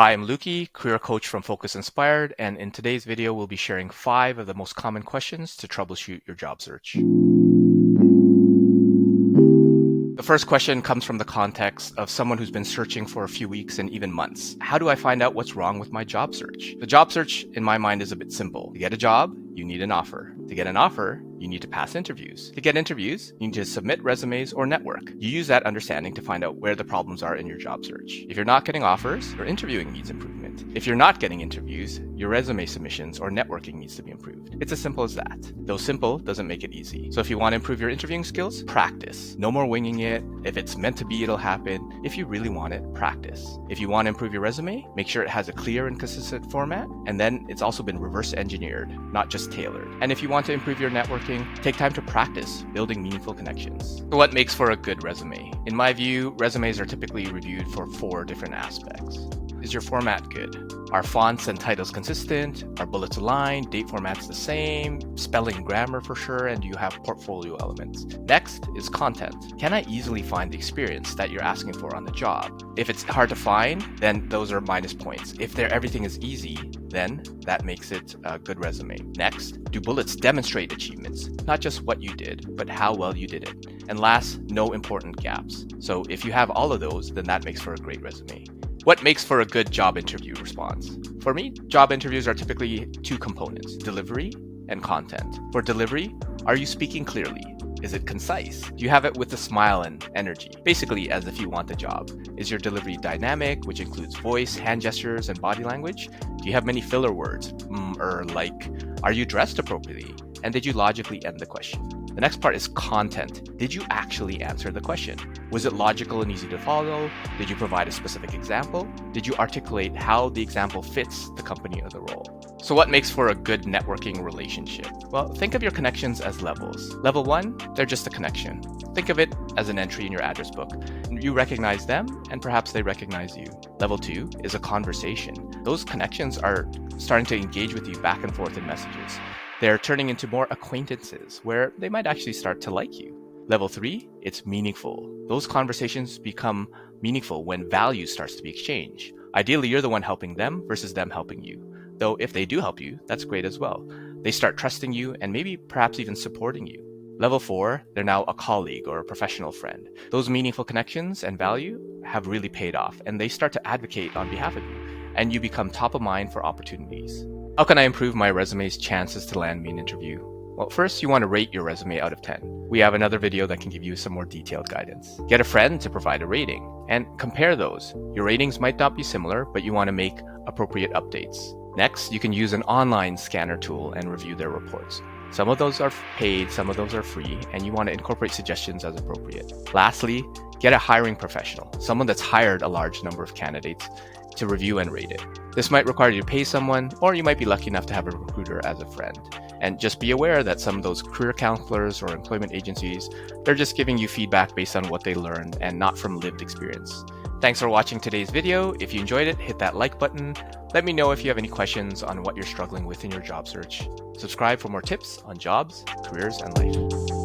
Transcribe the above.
Hi, I'm Lukey, career coach from Focus Inspired, and in today's video, we'll be sharing 5 of the most common questions to troubleshoot your job search. The first question comes from the context of someone who's been searching for a few weeks and even months. How do I find out what's wrong with my job search? The job search, in my mind, is a bit simple. To get a job, you need an offer. To get an offer, you need to pass interviews. To get interviews, you need to submit resumes or network. You use that understanding to find out where the problems are in your job search. If you're not getting offers, your interviewing needs improvement. If you're not getting interviews, your resume submissions or networking needs to be improved. It's as simple as that. Though simple doesn't make it easy. So if you want to improve your interviewing skills, practice. No more winging it. If it's meant to be, it'll happen. If you really want it, practice. If you want to improve your resume, make sure it has a clear and consistent format, and then it's also been reverse engineered, not just tailored. And if you want to improve your networking, take time to practice building meaningful connections. So what makes for a good resume? In my view, resumes are typically reviewed for 4 different aspects. Is your format good? Are fonts and titles consistent? Are bullets aligned? Date formats the same? Spelling, grammar for sure? And do you have portfolio elements? Next is content. Can I easily find the experience that you're asking for on the job? If it's hard to find, then those are minus points. If everything is easy, then that makes it a good resume. Next, do bullets demonstrate achievements? Not just what you did, but how well you did it. And last, no important gaps. So if you have all of those, then that makes for a great resume. What makes for a good job interview response? For me, job interviews are typically 2 components, delivery and content. For delivery, are you speaking clearly? Is it concise? Do you have it with a smile and energy? Basically, as if you want the job. Is your delivery dynamic, which includes voice, hand gestures, and body language? Do you have many filler words? Or like, are you dressed appropriately? And did you logically end the question? The next part is content. Did you actually answer the question? Was it logical and easy to follow? Did you provide a specific example? Did you articulate how the example fits the company or the role? So what makes for a good networking relationship? Well, think of your connections as levels. Level 1, they're just a connection. Think of it as an entry in your address book. You recognize them, and perhaps they recognize you. Level 2 is a conversation. Those connections are starting to engage with you back and forth in messages. They're turning into more acquaintances where they might actually start to like you. Level 3, it's meaningful. Those conversations become meaningful when value starts to be exchanged. Ideally, you're the one helping them versus them helping you. Though if they do help you, that's great as well. They start trusting you and maybe perhaps even supporting you. Level 4, they're now a colleague or a professional friend. Those meaningful connections and value have really paid off, and they start to advocate on behalf of you, and you become top of mind for opportunities. How can I improve my resume's chances to land me an interview? Well, first, you want to rate your resume out of 10. We have another video that can give you some more detailed guidance. Get a friend to provide a rating and compare those. Your ratings might not be similar, but you want to make appropriate updates. Next, you can use an online scanner tool and review their reports. Some of those are paid, some of those are free, and you want to incorporate suggestions as appropriate. Lastly, get a hiring professional, someone that's hired a large number of candidates to review and rate it. This might require you to pay someone, or you might be lucky enough to have a recruiter as a friend. And just be aware that some of those career counselors or employment agencies, they're just giving you feedback based on what they learned and not from lived experience. Thanks for watching today's video. If you enjoyed it, hit that like button. Let me know if you have any questions on what you're struggling with in your job search. Subscribe for more tips on jobs, careers, and life.